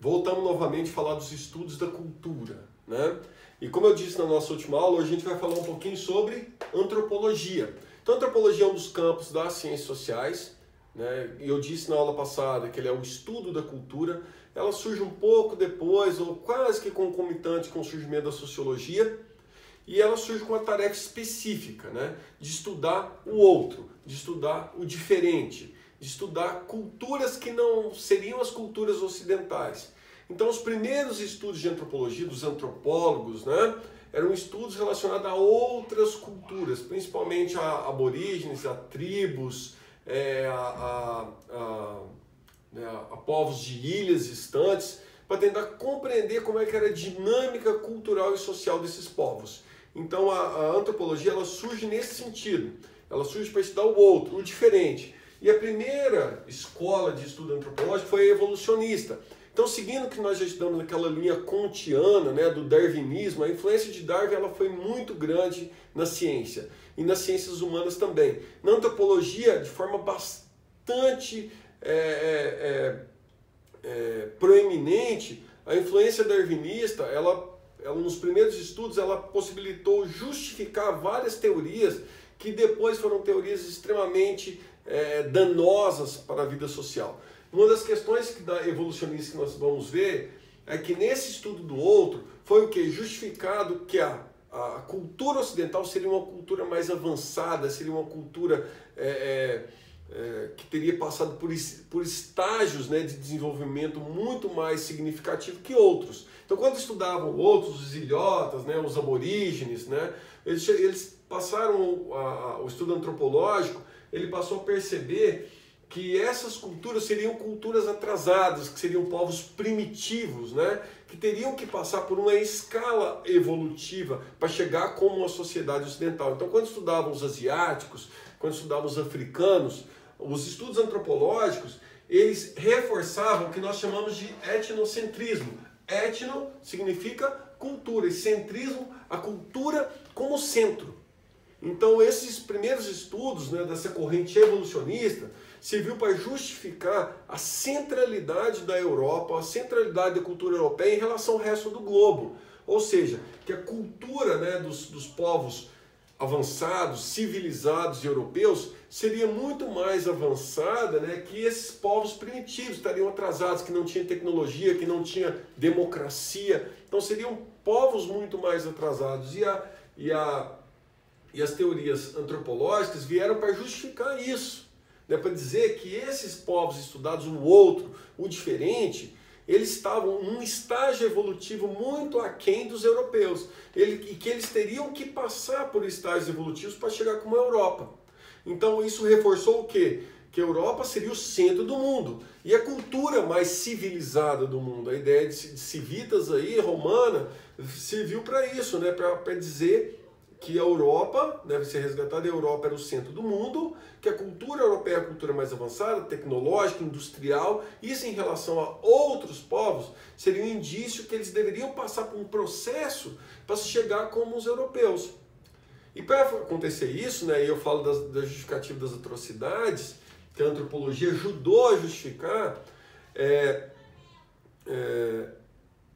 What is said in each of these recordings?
voltamos novamente a falar dos estudos da cultura, né? E como eu disse na nossa última aula, hoje a gente vai falar um pouquinho sobre antropologia. Então, a antropologia é um dos campos das ciências sociais, né? E eu disse na aula passada que ele é o estudo da cultura. Ela surge um pouco depois, ou quase que concomitante com o surgimento da sociologia, e ela surge com uma tarefa específica, né? De estudar o outro, de estudar o diferente, de estudar culturas que não seriam as culturas ocidentais. Então, os primeiros estudos de antropologia, dos antropólogos, né, eram estudos relacionados a outras culturas, principalmente a aborígenes, a tribos, a povos de ilhas distantes, para tentar compreender como é que era a dinâmica cultural e social desses povos. Então, a antropologia ela surge nesse sentido. Ela surge para estudar o outro, o diferente. E a primeira escola de estudo antropológico foi a evolucionista. Então, seguindo o que nós já estudamos naquela linha kantiana, né, do darwinismo, a influência de Darwin ela foi muito grande na ciência e nas ciências humanas também. Na antropologia, de forma bastante proeminente, a influência darwinista, ela nos primeiros estudos, ela possibilitou justificar várias teorias que depois foram teorias extremamente danosas para a vida social. Uma das questões da evolucionista que nós vamos ver é que nesse estudo do outro foi o que? Justificado que a cultura ocidental seria uma cultura mais avançada, seria uma cultura que teria passado por estágios, né, de desenvolvimento muito mais significativo que outros. Então, quando estudavam outros, os ilhotas, né, os aborígenes, né, eles passaram o estudo antropológico, ele passou a perceber que essas culturas seriam culturas atrasadas, que seriam povos primitivos, né? Que teriam que passar por uma escala evolutiva para chegar como uma sociedade ocidental. Então, quando estudavam os asiáticos, quando estudavam os africanos, os estudos antropológicos, eles reforçavam o que nós chamamos de etnocentrismo. Etno significa cultura e centrismo, a cultura como centro. Então, esses primeiros estudos, né, dessa corrente evolucionista serviu para justificar a centralidade da Europa, a centralidade da cultura europeia em relação ao resto do globo. Ou seja, que a cultura, né, dos povos avançados, civilizados e europeus seria muito mais avançada, né, que esses povos primitivos, estariam atrasados, que não tinham tecnologia, que não tinham democracia. Então seriam povos muito mais atrasados. E as teorias antropológicas vieram para justificar isso, né, para dizer que esses povos estudados, o outro, o diferente, eles estavam num estágio evolutivo muito aquém dos europeus, e que eles teriam que passar por estágios evolutivos para chegar como a Europa. Então isso reforçou o quê? Que a Europa seria o centro do mundo, e a cultura mais civilizada do mundo. A ideia de civitas aí, romana, serviu para isso, né, para dizer que a Europa, deve ser resgatada, a Europa era o centro do mundo, que a cultura europeia é a cultura mais avançada, tecnológica, industrial. Isso em relação a outros povos seria um indício que eles deveriam passar por um processo para chegar como os europeus. E para acontecer isso, né, eu falo da justificativa das atrocidades, que a antropologia ajudou a justificar,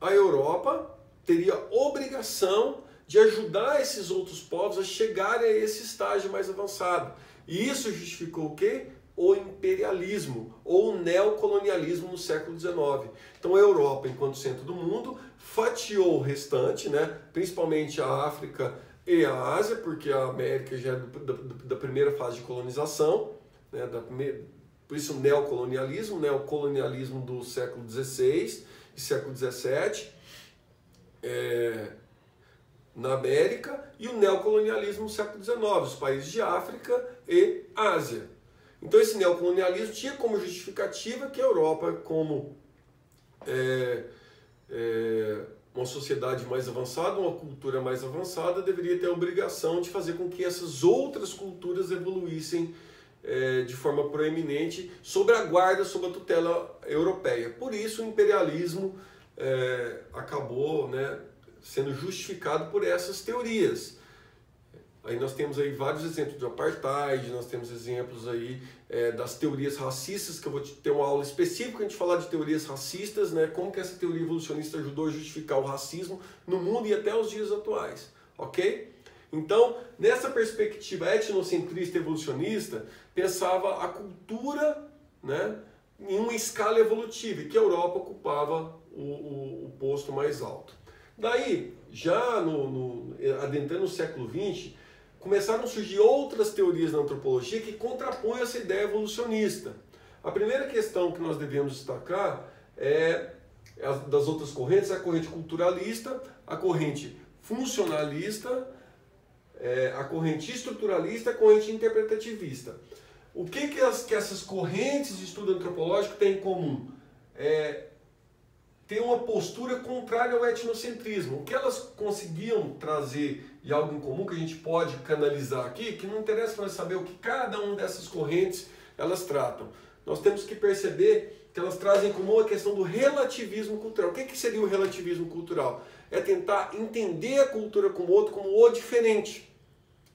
a Europa teria obrigação de ajudar esses outros povos a chegarem a esse estágio mais avançado. E isso justificou o quê? O imperialismo ou o neocolonialismo no século XIX. Então a Europa, enquanto centro do mundo, fatiou o restante, né? Principalmente a África e a Ásia, porque a América já é da primeira fase de colonização, né? Por isso o neocolonialismo do século XVI e século XVII, na América, e o neocolonialismo no século XIX, os países de África e Ásia. Então esse neocolonialismo tinha como justificativa que a Europa, como uma sociedade mais avançada, uma cultura mais avançada, deveria ter a obrigação de fazer com que essas outras culturas evoluíssem de forma proeminente sob a guarda, sob a tutela europeia. Por isso o imperialismo acabou, né, sendo justificado por essas teorias. Aí nós temos aí vários exemplos do apartheid, nós temos exemplos aí das teorias racistas, que eu vou ter uma aula específica a gente falar de teorias racistas, né? Como que essa teoria evolucionista ajudou a justificar o racismo no mundo e até os dias atuais, ok? Então, nessa perspectiva etnocentrista evolucionista, pensava a cultura, né, em uma escala evolutiva, e que a Europa ocupava o posto mais alto. Daí, já adentrando no século XX, começaram a surgir outras teorias na antropologia que contrapõem essa ideia evolucionista. A primeira questão que nós devemos destacar das outras correntes é a corrente culturalista, a corrente funcionalista, a corrente estruturalista e a corrente interpretativista. O que essas correntes de estudo antropológico têm em comum? Tem uma postura contrária ao etnocentrismo. O que elas conseguiam trazer de algo em comum que a gente pode canalizar aqui, que não interessa para nós saber o que cada uma dessas correntes elas tratam. Nós temos que perceber que elas trazem em comum a questão do relativismo cultural. O que seria o relativismo cultural? É tentar entender a cultura como outro, como o diferente.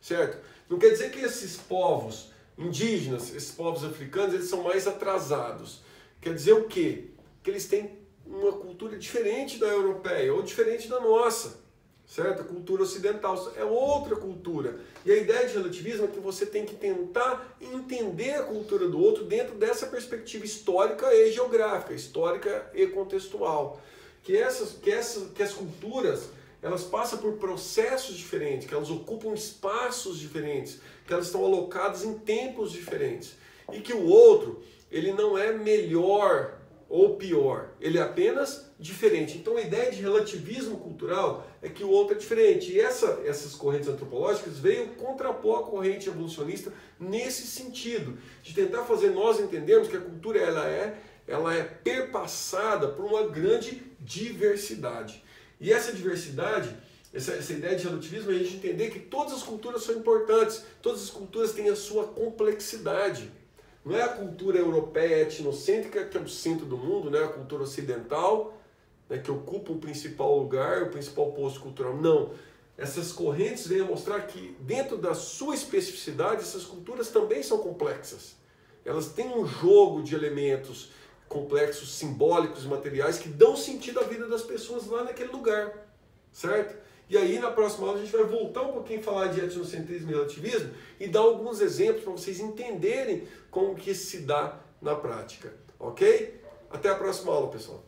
Certo? Não quer dizer que esses povos indígenas, esses povos africanos, eles são mais atrasados. Quer dizer o quê? Que eles têm uma cultura diferente da europeia ou diferente da nossa, certo? A cultura ocidental é outra cultura. E a ideia de relativismo é que você tem que tentar entender a cultura do outro dentro dessa perspectiva histórica e geográfica, histórica e contextual. Que as culturas elas passam por processos diferentes, que elas ocupam espaços diferentes, que elas estão alocadas em tempos diferentes. E que o outro, ele não é melhor ou pior, ele é apenas diferente. Então a ideia de relativismo cultural é que o outro é diferente. E essas correntes antropológicas veio contrapor a corrente evolucionista nesse sentido, de tentar fazer nós entendermos que a cultura ela é perpassada por uma grande diversidade. E essa diversidade, essa ideia de relativismo, é a gente entender que todas as culturas são importantes, todas as culturas têm a sua complexidade. Não é a cultura europeia etnocêntrica que é o centro do mundo, não é a cultura ocidental, né, que ocupa o principal lugar, o principal posto cultural. Não. Essas correntes vêm a mostrar que dentro da sua especificidade, essas culturas também são complexas. Elas têm um jogo de elementos complexos, simbólicos e materiais que dão sentido à vida das pessoas lá naquele lugar, certo? E aí na próxima aula a gente vai voltar um pouquinho a falar de etnocentrismo e relativismo e dar alguns exemplos para vocês entenderem como que isso se dá na prática, ok? Até a próxima aula, pessoal.